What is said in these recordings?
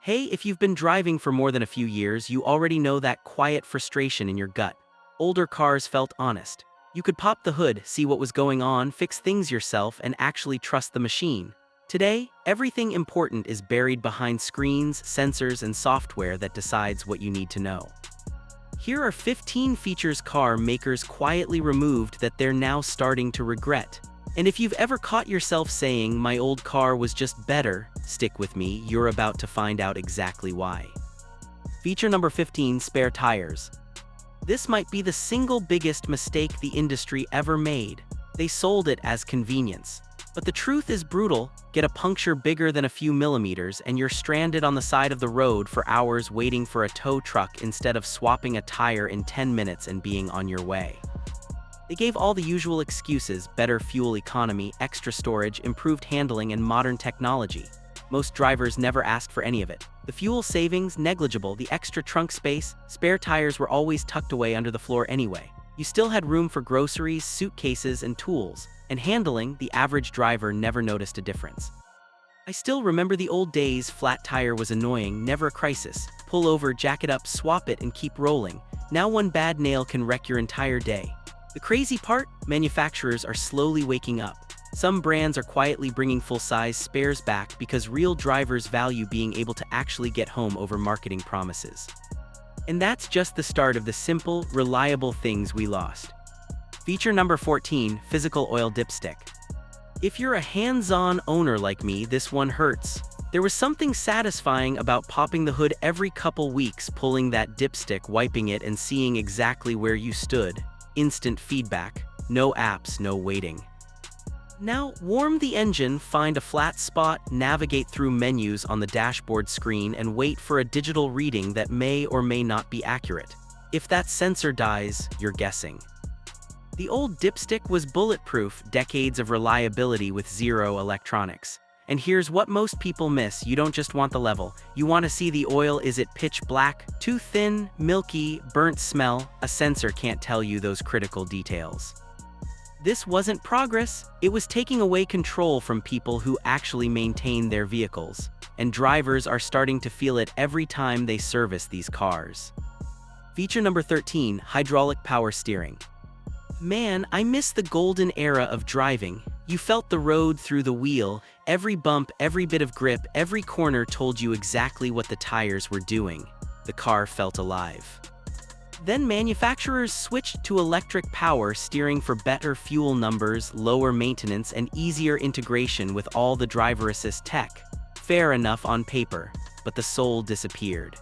Hey, if you've been driving for more than a few years, you already know that quiet frustration in your gut. Older cars felt honest. You could pop the hood, see what was going on, fix things yourself, and actually trust the machine. Today, everything important is buried behind screens, sensors, and software that decides what you need to know. Here are 15 features car makers quietly removed that they're now starting to regret. And if you've ever caught yourself saying, "My old car was just better," stick with me, you're about to find out exactly why. Feature number 15, spare tires. This might be the single biggest mistake the industry ever made. They sold it as convenience. But the truth is brutal. Get a puncture bigger than a few millimeters and you're stranded on the side of the road for hours waiting for a tow truck instead of swapping a tire in 10 minutes and being on your way. They gave all the usual excuses: better fuel economy, extra storage, improved handling, and modern technology. Most drivers never asked for any of it. The fuel savings, negligible; the extra trunk space, spare tires were always tucked away under the floor anyway. You still had room for groceries, suitcases, and tools. And handling, the average driver never noticed a difference. I still remember the old days. Flat tire was annoying, never a crisis. Pull over, jack it up, swap it, and keep rolling. Now one bad nail can wreck your entire day. The crazy part? Manufacturers are slowly waking up. Some brands are quietly bringing full-size spares back because real drivers value being able to actually get home over marketing promises. And that's just the start of the simple, reliable things we lost. Feature number 14, physical oil dipstick. If you're a hands-on owner like me, this one hurts. There was something satisfying about popping the hood every couple weeks, pulling that dipstick, wiping it, and seeing exactly where you stood. Instant feedback. No apps, no waiting. Now, warm the engine, find a flat spot, navigate through menus on the dashboard screen, and wait for a digital reading that may or may not be accurate. If that sensor dies, you're guessing. The old dipstick was bulletproof, decades of reliability with zero electronics. And here's what most people miss: you don't just want the level, you want to see the oil. Is it pitch black, too thin, milky, burnt smell? A sensor can't tell you those critical details. This wasn't progress, it was taking away control from people who actually maintain their vehicles. And drivers are starting to feel it every time they service these cars. Feature number 13, hydraulic power steering. Man, I miss the golden era of driving. You felt the road through the wheel. Every bump, every bit of grip, every corner told you exactly what the tires were doing. The car felt alive. Then manufacturers switched to electric power steering for better fuel numbers, lower maintenance, and easier integration with all the driver assist tech. Fair enough on paper, but the soul disappeared.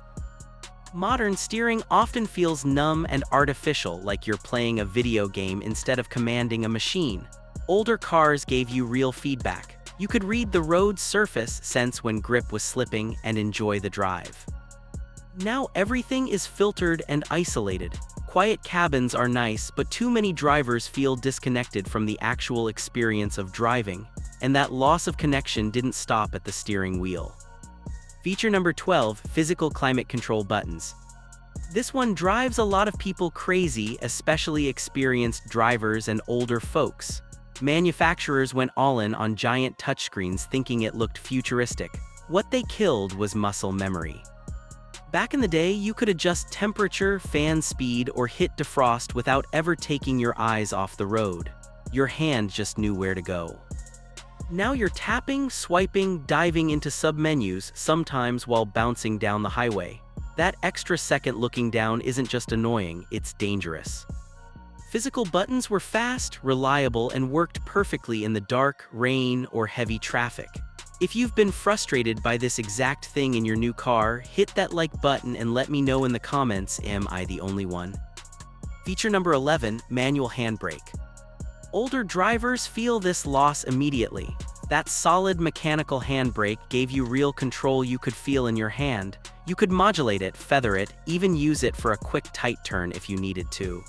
Modern steering often feels numb and artificial, like you're playing a video game instead of commanding a machine. Older cars gave you real feedback. You could read the road surface, sense when grip was slipping, and enjoy the drive. Now everything is filtered and isolated. Quiet cabins are nice, but too many drivers feel disconnected from the actual experience of driving, and that loss of connection didn't stop at the steering wheel. Feature number 12, physical climate control buttons. This one drives a lot of people crazy, especially experienced drivers and older folks. Manufacturers went all in on giant touchscreens thinking it looked futuristic. What they killed was muscle memory. Back in the day, you could adjust temperature, fan speed, or hit defrost without ever taking your eyes off the road. Your hand just knew where to go. Now you're tapping, swiping, diving into submenus, sometimes while bouncing down the highway. That extra second looking down isn't just annoying, it's dangerous. Physical buttons were fast, reliable, and worked perfectly in the dark, rain, or heavy traffic. If you've been frustrated by this exact thing in your new car, hit that like button and let me know in the comments. Am I the only one? Feature number 11, manual handbrake. Older drivers feel this loss immediately. That solid mechanical handbrake gave you real control you could feel in your hand. You could modulate it, feather it, even use it for a quick tight turn if you needed to.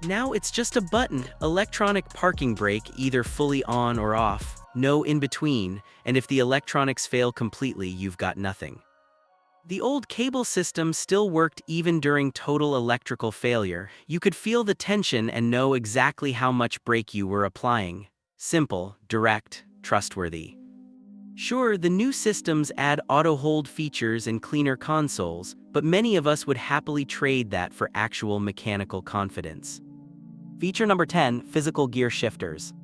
Now it's just a button, electronic parking brake, either fully on or off. No in between, and if the electronics fail completely, you've got nothing. The old cable system still worked even during total electrical failure. You could feel the tension and know exactly how much brake you were applying. Simple, direct, trustworthy. Sure, the new systems add auto-hold features and cleaner consoles, but many of us would happily trade that for actual mechanical confidence. Feature number 10, physical gear shifters.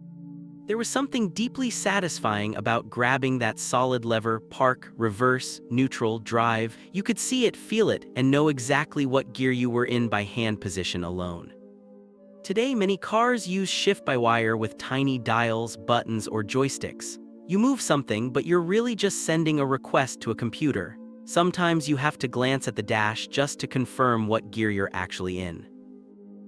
There was something deeply satisfying about grabbing that solid lever, park, reverse, neutral, drive. You could see it, feel it, and know exactly what gear you were in by hand position alone. Today, many cars use shift-by-wire with tiny dials, buttons, or joysticks. You move something, but you're really just sending a request to a computer. Sometimes you have to glance at the dash just to confirm what gear you're actually in.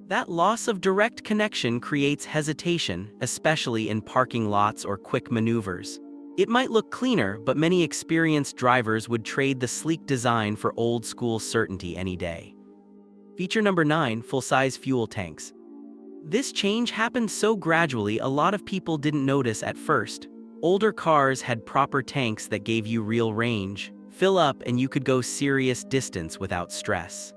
That loss of direct connection creates hesitation, especially in parking lots or quick maneuvers. It might look cleaner, but many experienced drivers would trade the sleek design for old-school certainty any day. Feature number 9, full-size fuel tanks. This change happened so gradually a lot of people didn't notice at first. Older cars had proper tanks that gave you real range. Fill up and you could go serious distance without stress.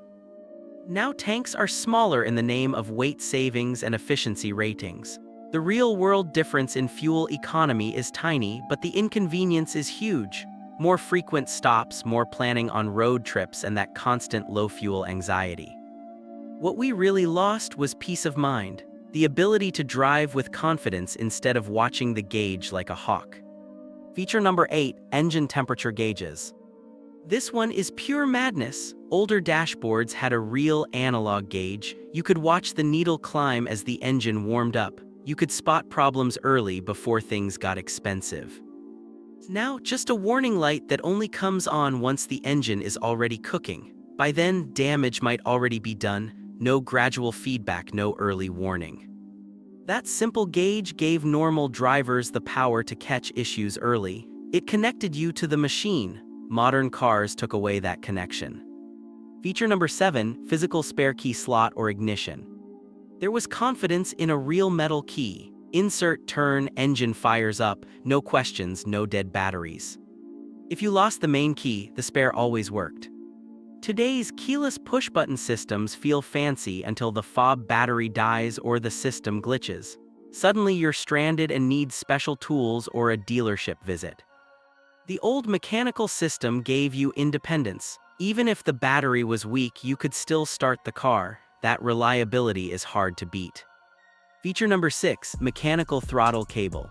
Now tanks are smaller in the name of weight savings and efficiency ratings. The real-world difference in fuel economy is tiny, but the inconvenience is huge. More frequent stops, more planning on road trips, and that constant low-fuel anxiety. What we really lost was peace of mind, the ability to drive with confidence instead of watching the gauge like a hawk. Feature number 8, engine temperature gauges. This one is pure madness. Older dashboards had a real analog gauge. You could watch the needle climb as the engine warmed up. You could spot problems early before things got expensive. Now, just a warning light that only comes on once the engine is already cooking. By then, damage might already be done. No gradual feedback, no early warning. That simple gauge gave normal drivers the power to catch issues early. It connected you to the machine. Modern cars took away that connection. Feature number 7, physical spare key slot or ignition. There was confidence in a real metal key. Insert, turn, engine fires up, no questions, no dead batteries. If you lost the main key, the spare always worked. Today's keyless push-button systems feel fancy until the fob battery dies or the system glitches. Suddenly you're stranded and need special tools or a dealership visit. The old mechanical system gave you independence. Even if the battery was weak, you could still start the car. That reliability is hard to beat. Feature number 6, mechanical throttle cable.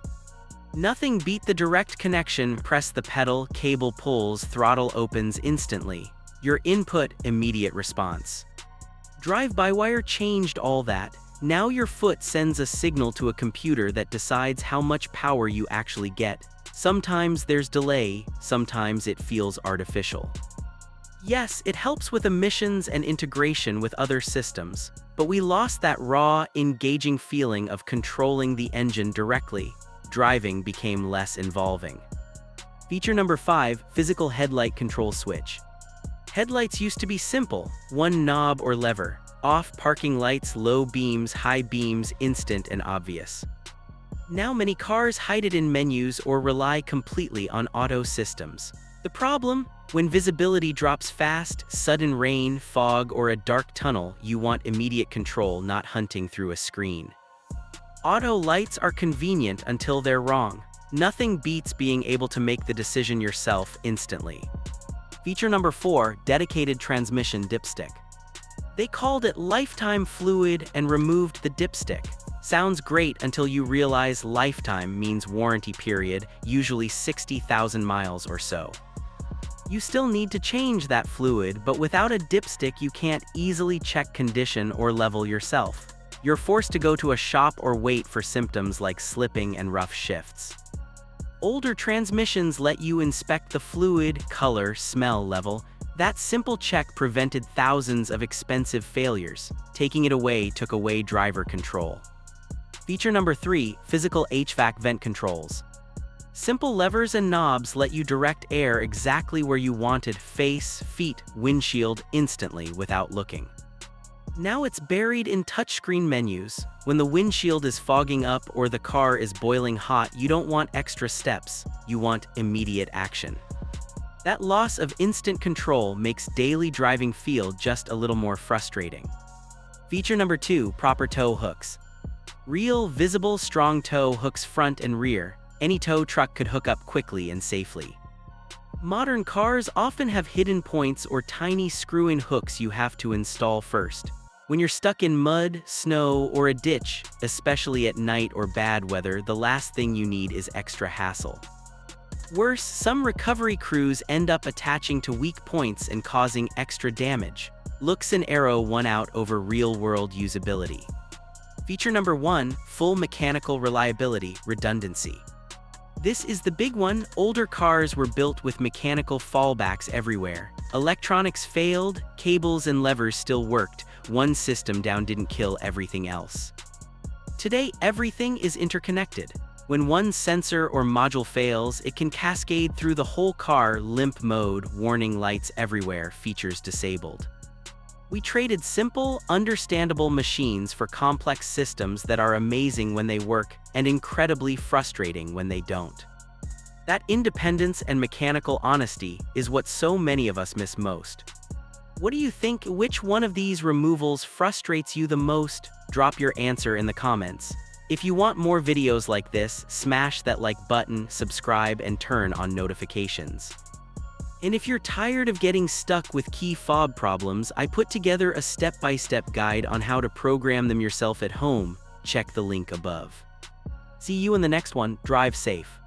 Nothing beat the direct connection. Press the pedal, cable pulls, throttle opens instantly. Your input, immediate response. Drive-by-wire changed all that. Now your foot sends a signal to a computer that decides how much power you actually get. Sometimes there's delay, sometimes it feels artificial. Yes, it helps with emissions and integration with other systems, but we lost that raw, engaging feeling of controlling the engine directly. Driving became less involving. Feature number 5, physical headlight control switch. Headlights used to be simple, one knob or lever. Off, parking lights, low beams, high beams, instant and obvious. Now many cars hide it in menus or rely completely on auto systems. The problem? When visibility drops fast, sudden rain, fog, or a dark tunnel, you want immediate control, not hunting through a screen. Auto lights are convenient until they're wrong. Nothing beats being able to make the decision yourself instantly. Feature number 4, dedicated transmission dipstick. They called it lifetime fluid and removed the dipstick. Sounds great until you realize lifetime means warranty period, usually 60,000 miles or so. You still need to change that fluid, but without a dipstick you can't easily check condition or level yourself. You're forced to go to a shop or wait for symptoms like slipping and rough shifts. Older transmissions let you inspect the fluid, color, smell level. That simple check prevented thousands of expensive failures. Taking it away took away driver control. Feature number 3, physical HVAC vent controls. Simple levers and knobs let you direct air exactly where you wanted, face, feet, windshield, instantly without looking. Now it's buried in touchscreen menus. When the windshield is fogging up or the car is boiling hot, you don't want extra steps, you want immediate action. That loss of instant control makes daily driving feel just a little more frustrating. Feature number 2, proper tow hooks. Real, visible, strong tow hooks front and rear. any tow truck could hook up quickly and safely. Modern cars often have hidden points or tiny screw-in hooks you have to install first. When you're stuck in mud, snow, or a ditch, especially at night or bad weather, the last thing you need is extra hassle. Worse, some recovery crews end up attaching to weak points and causing extra damage. Looks and arrow one out over real-world usability. Feature number 1, full mechanical reliability, redundancy. This is the big one. Older cars were built with mechanical fallbacks everywhere. Electronics failed, cables and levers still worked. One system down didn't kill everything else. Today, everything is interconnected. When one sensor or module fails, it can cascade through the whole car. Limp mode, warning lights everywhere, features disabled. We traded simple, understandable machines for complex systems that are amazing when they work and incredibly frustrating when they don't. That independence and mechanical honesty is what so many of us miss most. What do you think? Which one of these removals frustrates you the most? Drop your answer in the comments. If you want more videos like this, smash that like button, subscribe, and turn on notifications. And if you're tired of getting stuck with key fob problems, I put together a step-by-step guide on how to program them yourself at home. Check the link above. See you in the next one. Drive safe.